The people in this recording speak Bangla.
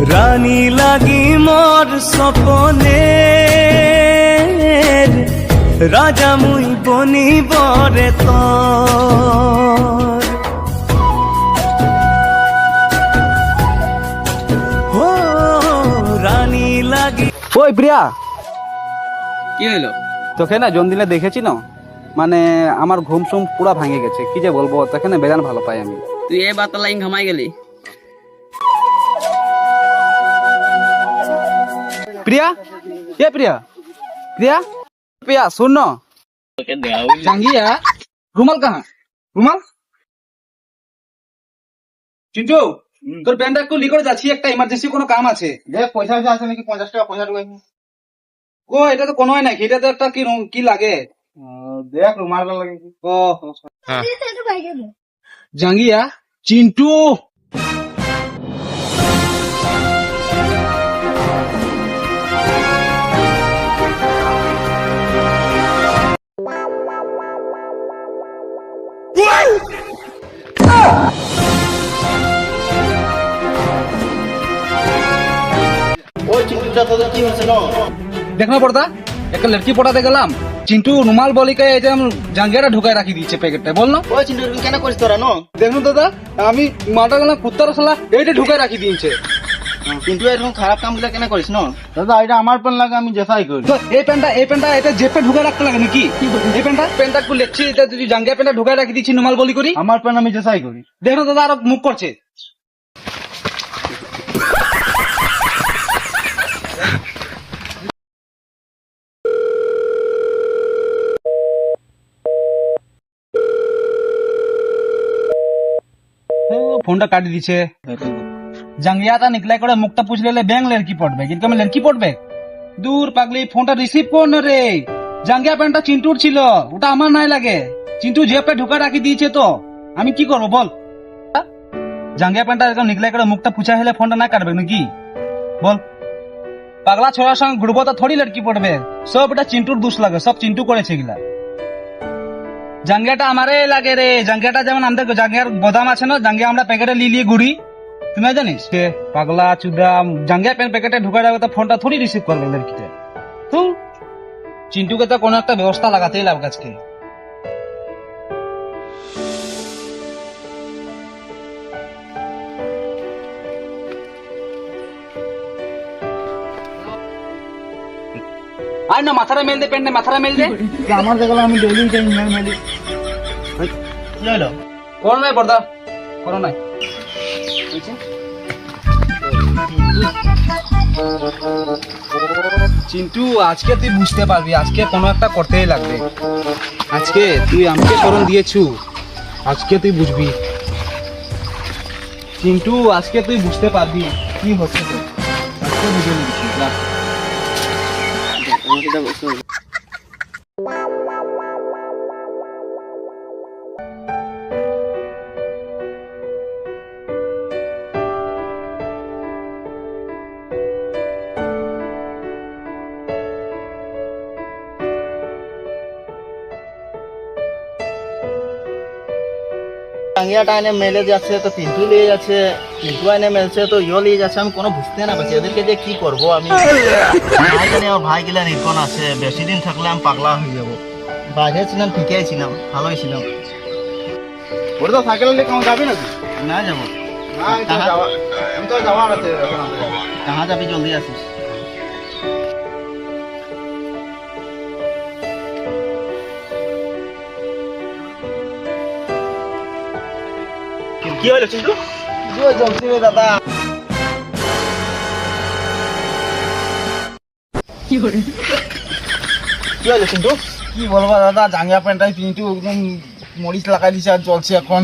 রানী লাগি মোর সপনের রাজা মুই বনিবরে তোর ও রানী লাগি। ওই প্রিয়া, কি হইলো? তোকে না জন্মদিনে দেখেছি না, মানে আমার ঘুম সুম পুরা ভাঙে গেছে। কি যে বলবো, তোকে না বেজান ভালো পাই আমি। তুই এ বাত লাইন ঘামাই গেলি। প্রিয়া, এ প্রিয়া, প্রিয়া, প্রিয়া सुन ना, জাঙ্গিয়া রুমাল कहाँ? রুমাল চিন্টু, তোর ব্যান্ডটা একটু লিখে যাচ্ছি, একটা ইমার্জেন্সি কোনো কাম আছে। দেখ পয়সা আছে নাকি 50 টাকা 50 টাকা ও এটা তো কোনো হয় নাকি, এটা তো একটা কি লাগে। দেখ রুমালটা লাগে ও জাঙ্গিয়া চিন্টু ওই চিন্টুটা তোদের কি হচ্ছে না देखना पड़ता एक लड़की पटाते গেলাম, চিন্টু রুমাল বলিকে এই যে জাঙ্গিয়াটা ঢুকায় রাখি দিয়েছে প্যাকেটটা, বল না। ওই চিন্টু এরকম কেন করিস তোরা না দেখুন দাদা, আমি মাটা গেলাম কুত্তার শালা এইটা ঢুকায় রাখি দিয়েছে। চিন্টু এরকম খারাপ কামগুলো কেন করিস না দাদা? এটা আমার পেন লাগে, আমি যেসাই করি। তো এই প্যান্টটা এটা জেপে ঢুকায় রাখতে লাগে নাকি? এই প্যান্টটা একটু লেখছি, এটা তুই জাঙ্গিয়া প্যান্টটা ঢুকায় রাখি দিচ্ছি রুমাল বলি করি। আমার পেন আমি যেসাই করি। দেখুন দাদা আরো মুখ করছে। ফোনটা কাটি দিছে। জাঙ্গিয়াটা নিকলাই করে মুখটা পুছলে ব্যাং লড়কি পড়বে, কিন্তু আমি লড়কি পড়বে দূর পাগলি। ফোনটা রিসিভ কর না রে। জাঙ্গিয়া প্যান্টটা চিন্টুর ছিল, ওটা আমার নাই লাগে। চিন্টু জেপে ঢুকা রাখি দিয়েছে, তো আমি কি করবো বল? জাঙ্গিয়া প্যান্টটা এরকম নিকলাই করে মুখটা পুছা হলে ফোনটা না কাটবে নাকি বল? পাগলা ছোড়ার সঙ্গে ঘুরবো তো থোড়ি লড়কি পড়বে। সব এটা চিন্টুর দোষ লাগে, সব চিন্টু করেছে এগুলা। জাঙ্গিয়াটা আমারে লাগে রে। জাঙ্গিয়াটা যেমন আমাদের জাঙ্গিয়ার বদাম আছে না, জাঙ্গিয়া আমরা প্যাকেটে লিয়ে ঘুরি, তুমি জানিস কে পাগলা চুদা জাঙ্গিয়া প্যাকেটে ঢুকাই রাখবে তো ফোনটা থোড়ি রিসিভ করবে লড়কিতে। তো চিন্টুকে তো কোনো একটা ব্যবস্থা লাগাতেই লাগবে আজকে। আয় না মাথাটা মেল দে, প্যান্টে মাথাটা মেল দে। আমার দেখলাম আমি ডেইলি টাইম মেলি কি হলো? করো নাই পর্দা, করো নাই। চিন্টু আজকে তুই বুঝতে পারবি, আজকে কোনো একটা করতেই লাগবে। আজকে তুই আমাকে করণ দিয়েছু, আজকে তুই বুঝবি চিন্টু, আজকে তুই বুঝতে পারবি কি হচ্ছে। আজকে বুঝে নিবি। টাঙ্গিয়াটা এনে মেলে যাচ্ছে তো পিন্টু নিয়ে যাচ্ছে, পিন্টু এনে মেলছে তো ইয়ে নিয়ে যাচ্ছে। আমি কোনো বুঝতে না পারছি এদেরকে যে কি করবো আমি। ভাই জানি আমার ভাই গেলেন নির্গণ আছে, বেশি দিন থাকলে আমি পাগলা হয়ে যাবো। বাইরে ছিলাম ঠিকই ছিলাম, ভালোই ছিলাম। ওটা তো সাইকেল নিয়ে কেমন যাবি নাকি? না যাবো। আমি তো যাওয়ার আছে। কাহা যাবি? জলদি আসিস। কি হলো চিন্টু? জলদি রে দাদা। কি হলো চিন্টু? কি বলবো দাদা, জাঙ্গিয়া প্যান্টটাই পিন্টু একদম মরিচ লাগাই দিছে আর চলছে এখন।